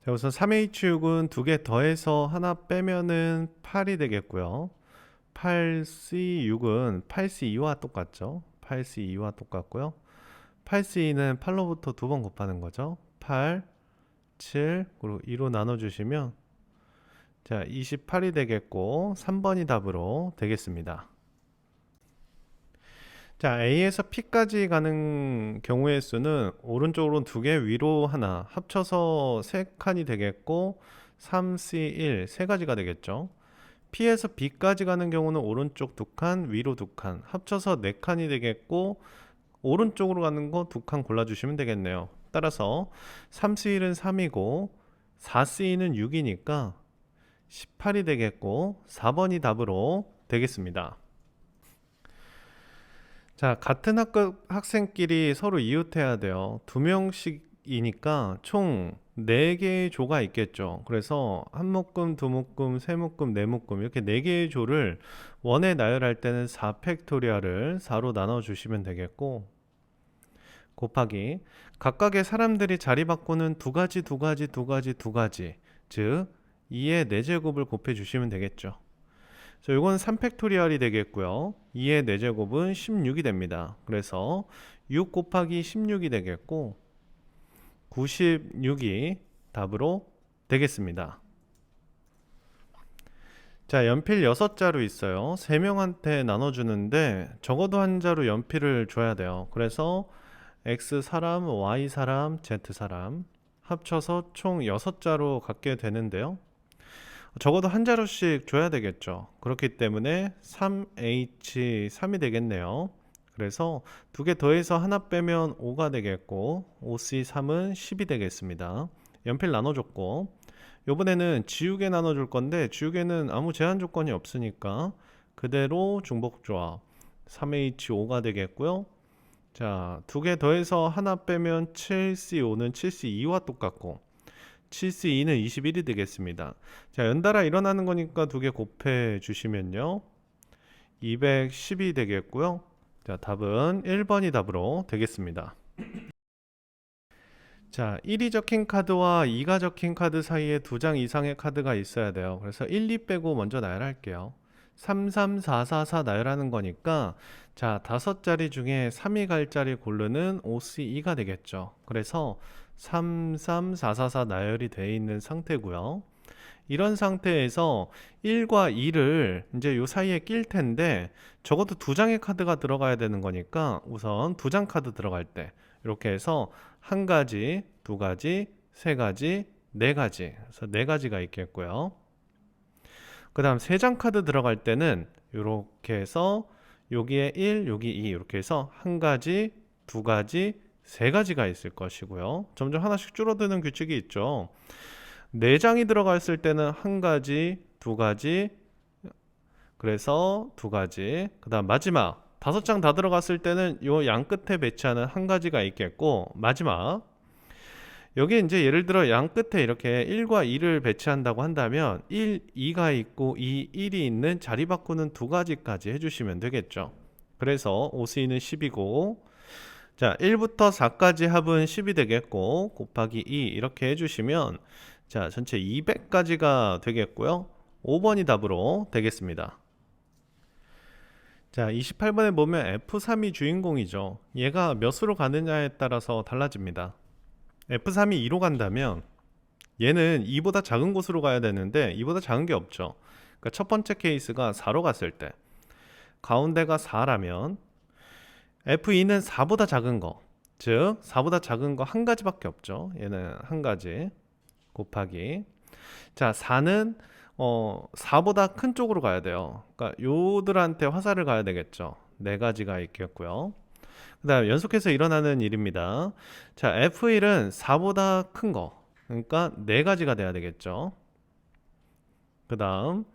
자, 우선 3H6은 두 개 더해서 하나 빼면은 8이 되겠고요. 8C6은 8C2와 똑같죠. 8C2와 똑같고요. 8C2는 8로부터 두 번 곱하는 거죠. 8, 7, 그리고 2로 나눠주시면 자, 28이 되겠고 3번이 답으로 되겠습니다. 자, A에서 P까지 가는 경우의 수는 오른쪽으로 두 개, 위로 하나, 합쳐서 세 칸이 되겠고 3C1, 세 가지가 되겠죠. P에서 B까지 가는 경우는 오른쪽 두 칸, 위로 두 칸, 합쳐서 네 칸이 되겠고 오른쪽으로 가는 거 두 칸 골라주시면 되겠네요. 따라서 3C1은 3이고 4C2는 6이니까 18이 되겠고 4번이 답으로 되겠습니다. 자, 같은 학급 학생끼리 서로 이웃해야 돼요. 두 명씩이니까 총 4개의 조가 있겠죠. 그래서 한 묶음, 두 묶음, 세 묶음, 네 묶음 이렇게 4개의 조를 원에 나열할 때는 4 팩토리얼을 4로 나눠 주시면 되겠고 곱하기 각각의 사람들이 자리 바꾸는 두 가지, 두 가지, 두 가지, 두 가지 즉 2의 4제곱을 곱해 주시면 되겠죠. 자, 이건 3팩토리얼이 되겠고요. 2의 4제곱은 16이 됩니다. 그래서 6 곱하기 16이 되겠고 96이 답으로 되겠습니다. 자, 연필 6자루 있어요. 3명한테 나눠주는데 적어도 한 자루 연필을 줘야 돼요. 그래서 X 사람, Y 사람, Z 사람 합쳐서 총 6자루 갖게 되는데요. 적어도 한 자루씩 줘야 되겠죠. 그렇기 때문에 3H3이 되겠네요. 그래서 두 개 더해서 하나 빼면 5가 되겠고 5C3은 10이 되겠습니다. 연필 나눠줬고 이번에는 지우개 나눠줄 건데 지우개는 아무 제한 조건이 없으니까 그대로 중복조합 3H5가 되겠고요. 자, 두 개 더해서 하나 빼면 7C5는 7C2와 똑같고 7C2는 21이 되겠습니다. 자, 연달아 일어나는 거니까 두 개 곱해 주시면요 210이 되겠고요. 자, 답은 1번이 답으로 되겠습니다. 자, 1이 적힌 카드와 2가 적힌 카드 사이에 두 장 이상의 카드가 있어야 돼요. 그래서 1, 2 빼고 먼저 나열할게요. 3, 3, 4, 4, 4 나열하는 거니까 자, 5자리 중에 3이 갈 자리 고르는 OC2가 되겠죠. 그래서 3, 3, 4, 4, 4 나열이 되어 있는 상태고요. 이런 상태에서 1과 2를 이제 요 사이에 낄 텐데 적어도 두 장의 카드가 들어가야 되는 거니까 우선 두 장 카드 들어갈 때 이렇게 해서 한 가지, 두 가지, 세 가지, 네 가지. 그래서 네 가지가 있겠고요. 그 다음 세 장 카드 들어갈 때는 이렇게 해서 여기에 1, 여기 2 이렇게 해서 한 가지, 두 가지, 세 가지가 있을 것이고요. 점점 하나씩 줄어드는 규칙이 있죠. 네 장이 들어갔을 때는 한 가지, 두 가지, 그래서 두 가지. 그 다음 마지막 5장 다 들어갔을 때는 요 양 끝에 배치하는 한 가지가 있겠고 마지막 여기 이제 예를 들어 양 끝에 이렇게 1과 2를 배치한다고 한다면 1, 2가 있고 2, 1이 있는 자리 바꾸는 두 가지까지 해주시면 되겠죠. 그래서 OC는 10이고 자 1부터 4까지 합은 10이 되겠고 곱하기 2 이렇게 해주시면 자 전체 200까지가 되겠고요. 5번이 답으로 되겠습니다. 자 28번에 보면 F3이 주인공이죠. 얘가 몇 수로 가느냐에 따라서 달라집니다. F3이 2로 간다면 얘는 2보다 작은 곳으로 가야 되는데 2보다 작은 게 없죠. 그러니까 첫 번째 케이스가 4로 갔을 때 가운데가 4라면 F2는 4보다 작은 거, 즉 4보다 작은 거 한 가지밖에 없죠. 얘는 한 가지 곱하기 자 4는 4보다 큰 쪽으로 가야 돼요. 그러니까 요들한테 화살을 가야 되겠죠. 네 가지가 있겠고요. 그 다음 연속해서 일어나는 일입니다. 자 F1은 4보다 큰 거, 그러니까 네 가지가 돼야 되겠죠. 그 다음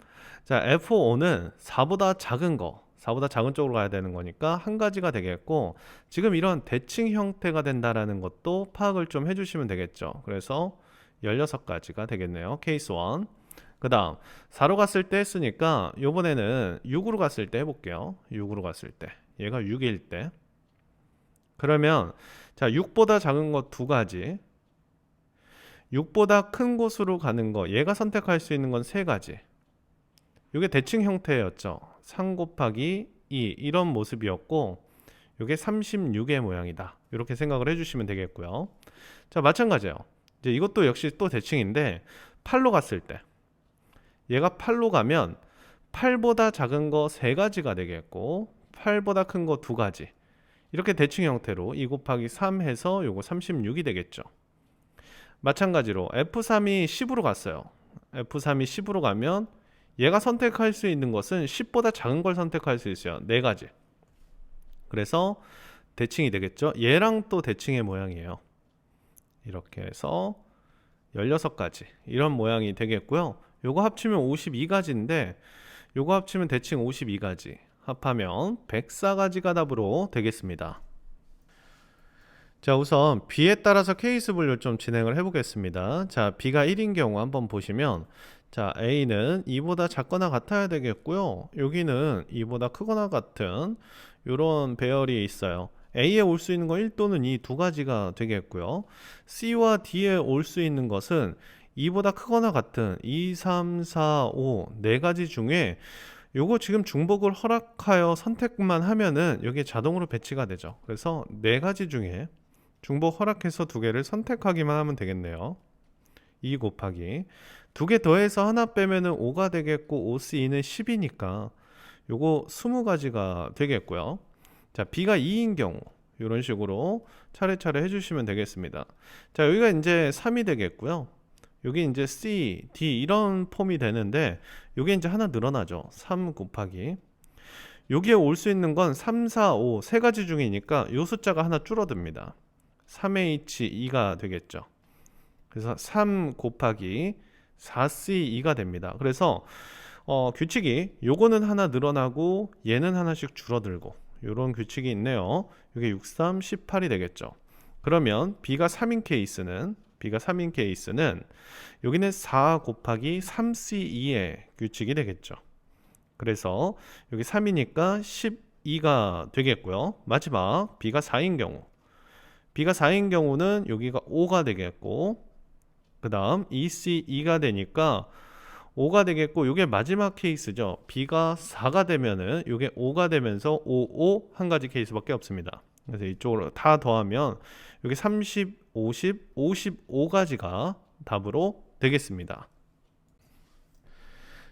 자 F5는 4보다 작은 거, 4보다 작은 쪽으로 가야 되는 거니까 한 가지가 되겠고 지금 이런 대칭 형태가 된다라는 것도 파악을 좀 해주시면 되겠죠. 그래서 16가지가 되겠네요. 케이스 1. 그 다음 4로 갔을 때 했으니까 요번에는 6으로 갔을 때 해볼게요. 6으로 갔을 때 얘가 6일 때 그러면 자 6보다 작은 거 두 가지 6보다 큰 곳으로 가는 거, 얘가 선택할 수 있는 건 세 가지. 이게 대칭 형태였죠. 3 곱하기 2 이런 모습이었고, 이게 36의 모양이다. 이렇게 생각을 해주시면 되겠고요. 자, 마찬가지예요. 이제 이것도 역시 또 대칭인데 8로 갔을 때, 얘가 8로 가면 8보다 작은 거 세 가지가 되겠고 8보다 큰 거 두 가지. 이렇게 대칭 형태로 2 곱하기 3 해서 요거 36이 되겠죠. 마찬가지로 F3이 10으로 갔어요. F3이 10으로 가면 얘가 선택할 수 있는 것은 10보다 작은 걸 선택할 수 있어요. 네 가지. 그래서 대칭이 되겠죠. 얘랑 또 대칭의 모양이에요. 이렇게 해서 16가지 이런 모양이 되겠고요. 요거 합치면 52가지인데 요거 합치면 대칭 52가지 합하면 104가지가 답으로 되겠습니다. 자, 우선 B에 따라서 케이스 분류 좀 진행을 해보겠습니다. 자, B가 1인 경우 한번 보시면, 자, A는 2보다 작거나 같아야 되겠고요. 여기는 2보다 크거나 같은 이런 배열이 있어요. A에 올 수 있는 건 1 또는 2 두 가지가 되겠고요. C와 D에 올 수 있는 것은 2보다 크거나 같은 2, 3, 4, 5 네 가지 중에 요거 지금 중복을 허락하여 선택만 하면은 여기에 자동으로 배치가 되죠. 그래서 네 가지 중에 중복 허락해서 두 개를 선택하기만 하면 되겠네요. 2 곱하기 두 개 더해서 하나 빼면은 5가 되겠고 5C2는 10이니까 요거 20가지가 되겠고요. 자, B가 2인 경우 이런 식으로 차례차례 해주시면 되겠습니다. 자, 여기가 이제 3이 되겠고요. 여기 이제 C, D 이런 폼이 되는데 요게 이제 하나 늘어나죠. 3 곱하기 여기에 올 수 있는 건 3, 4, 5 세 가지 중이니까 요 숫자가 하나 줄어듭니다. 3H2가 되겠죠. 그래서 3 곱하기 4C2가 됩니다. 그래서 규칙이 요거는 하나 늘어나고 얘는 하나씩 줄어들고 요런 규칙이 있네요. 이게 6, 3, 18이 되겠죠. 그러면 B가 3인 케이스는 여기는 4 곱하기 3C2의 규칙이 되겠죠. 그래서 여기 3이니까 12가 되겠고요. 마지막 B가 4인 경우는 여기가 5가 되겠고, 그 다음 EC2가 되니까 5가 되겠고, 이게 마지막 케이스죠. B가 4가 되면은 이게 5가 되면서 5, 5 한 가지 케이스밖에 없습니다. 그래서 이쪽으로 다 더하면 여기 30, 50, 55가지가 답으로 되겠습니다.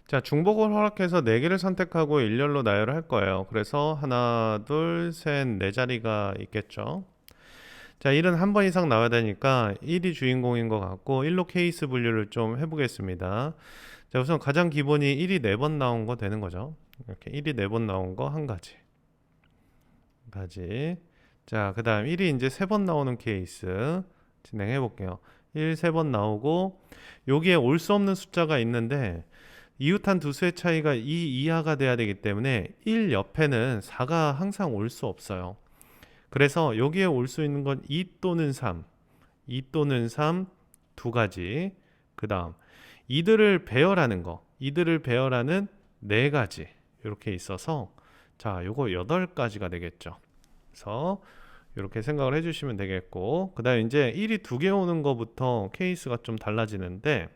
자, 중복을 허락해서 4개를 선택하고 일렬로 나열을 할 거예요. 그래서 하나, 둘, 셋, 네 자리가 있겠죠. 자, 1은 한 번 이상 나와야 되니까 1이 주인공인 것 같고 1로 케이스 분류를 좀 해보겠습니다. 자, 우선 가장 기본이 1이 4번 나온 거 되는 거죠. 이렇게 1이 4번 나온 거 한 가지. 자, 그 다음 1이 이제 3번 나오는 케이스 진행해 볼게요. 1, 3번 나오고 여기에 올 수 없는 숫자가 있는데 이웃한 두 수의 차이가 2 이하가 돼야 되기 때문에 1 옆에는 4가 항상 올 수 없어요. 그래서 여기에 올 수 있는 건 2 또는 3 두 가지. 그 다음 이들을 배열하는 네 가지 이렇게 있어서, 자, 요거 8가지가 되겠죠. 그래서 이렇게 생각을 해주시면 되겠고, 그 다음 이제 1이 2개 오는 거부터 케이스가 좀 달라지는데,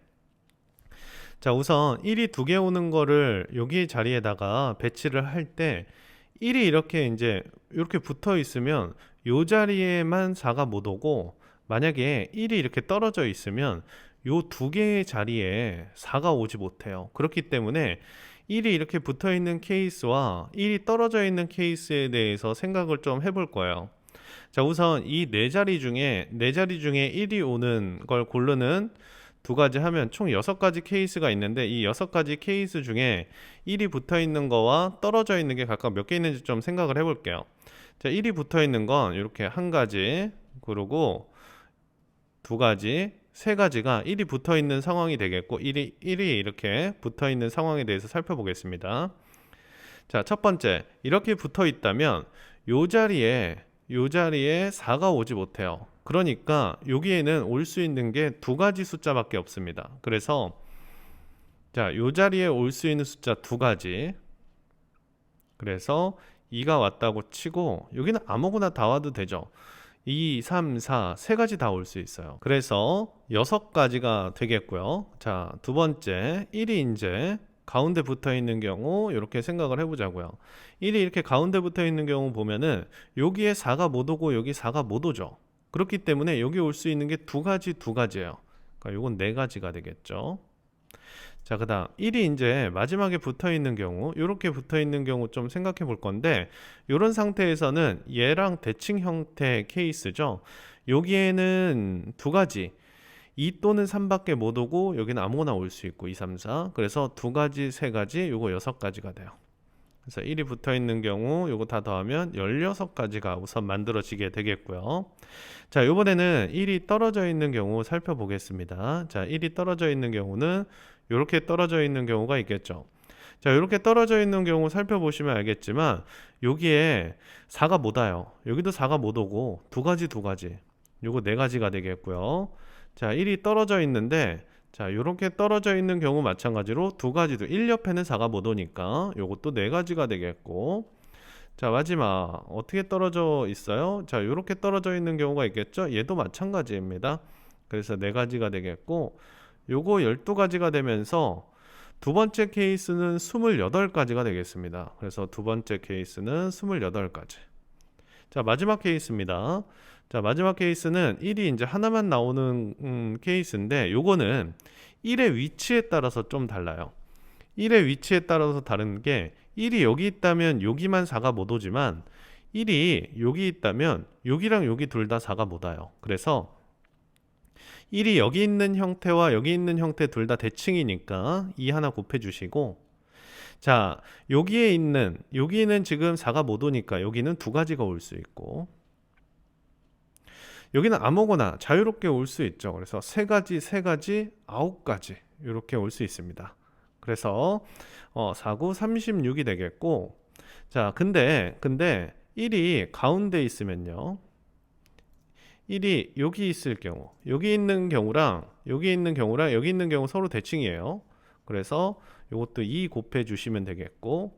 자, 우선 1이 2개 오는 거를 여기 자리에다가 배치를 할 때 1이 이렇게 이제 이렇게 붙어 있으면 요 자리에만 4가 못 오고, 만약에 1이 이렇게 떨어져 있으면 요 두 개의 자리에 4가 오지 못해요. 그렇기 때문에 1이 이렇게 붙어 있는 케이스와 1이 떨어져 있는 케이스에 대해서 생각을 좀 해볼 거예요. 자, 우선 이 네 자리 중에 1이 오는 걸 고르는 두 가지 하면 총 6가지 케이스가 있는데, 이 6가지 케이스 중에 1이 붙어 있는 거와 떨어져 있는 게 각각 몇 개 있는지 좀 생각을 해볼게요. 자, 1이 붙어 있는 건 이렇게 한 가지, 그리고 두 가지, 세 가지가 1이 붙어 있는 상황이 되겠고, 1이 이렇게 붙어 있는 상황에 대해서 살펴보겠습니다. 자, 첫 번째, 이렇게 붙어 있다면 요 자리에 4가 오지 못해요. 그러니까 여기에는 올 수 있는 게 두 가지 숫자밖에 없습니다. 그래서 자, 요 자리에 올 수 있는 숫자 두 가지. 그래서 2가 왔다고 치고, 여기는 아무거나 다 와도 되죠. 2, 3, 4, 세 가지 다 올 수 있어요. 그래서 6가지가 되겠고요. 자, 두 번째, 1이 이제 가운데 붙어 있는 경우 이렇게 생각을 해보자고요. 1이 이렇게 가운데 붙어 있는 경우 보면은 여기에 4가 못 오고 여기 4가 못 오죠. 그렇기 때문에 여기 올 수 있는 게 두 가지예요. 그러니까 이건 네 가지가 되겠죠. 자, 그다음 1이 이제 마지막에 붙어 있는 경우, 이렇게 붙어 있는 경우 좀 생각해 볼 건데, 이런 상태에서는 얘랑 대칭 형태 케이스죠. 여기에는 두 가지, 2 또는 3밖에 못 오고 여기는 아무거나 올 수 있고 2, 3, 4. 그래서 두 가지, 세 가지, 요거 6가지가 돼요. 그래서 1이 붙어 있는 경우 요거 다 더하면 16가지가 우선 만들어지게 되겠고요. 자, 이번에는 1이 떨어져 있는 경우 살펴보겠습니다. 자, 1이 떨어져 있는 경우는 이렇게 떨어져 있는 경우가 있겠죠. 자, 이렇게 떨어져 있는 경우 살펴보시면 알겠지만 여기에 4가 못 와요. 여기도 4가 못 오고 두 가지. 요거 네 가지가 되겠고요. 자, 1이 떨어져 있는데 자, 이렇게 떨어져 있는 경우 마찬가지로 두 가지도 1 옆에는 4가 못 오니까 요것도 네 가지가 되겠고, 자, 마지막 어떻게 떨어져 있어요? 자, 이렇게 떨어져 있는 경우가 있겠죠? 얘도 마찬가지입니다. 그래서 네 가지가 되겠고, 요거 12가지가 되면서 두 번째 케이스는 28가지가 되겠습니다. 그래서 두 번째 케이스는 28가지. 자, 마지막 케이스입니다. 자, 마지막 케이스는 1이 이제 하나만 나오는 케이스인데, 요거는 1의 위치에 따라서 좀 달라요. 1의 위치에 따라서 다른 게, 1이 여기 있다면 여기만 4가 못 오지만 1이 여기 있다면 여기랑 여기 둘 다 4가 못 와요. 그래서 1이 여기 있는 형태와 여기 있는 형태 둘 다 대칭이니까 2 하나 곱해 주시고, 자, 여기는 지금 4가 못 오니까 여기는 두 가지가 올 수 있고, 여기는 아무거나 자유롭게 올 수 있죠. 그래서 세 가지, 9가지 이렇게 올 수 있습니다. 그래서 4, 9, 36이 되겠고, 자, 근데 1이 가운데 있으면요. 1이 여기 있을 경우, 여기 있는 경우랑 여기 있는 경우 서로 대칭이에요. 그래서 이것도 2 곱해 주시면 되겠고,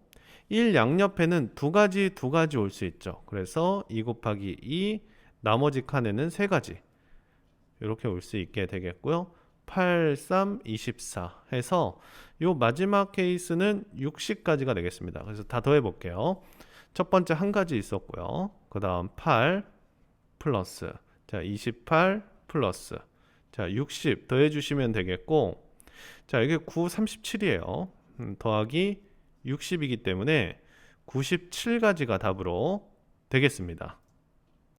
1 양옆에는 두 가지 올 수 있죠. 그래서 2 곱하기 2, 나머지 칸에는 세 가지 이렇게 올 수 있게 되겠고요. 8, 3, 24 해서 요 마지막 케이스는 60까지가 되겠습니다. 그래서 다 더해 볼게요. 첫 번째 한 가지 있었고요. 그 다음 8 플러스, 자, 28 플러스, 자, 60 더해 주시면 되겠고, 자, 이게 9, 37이에요. 더하기 60이기 때문에 97가지가 답으로 되겠습니다.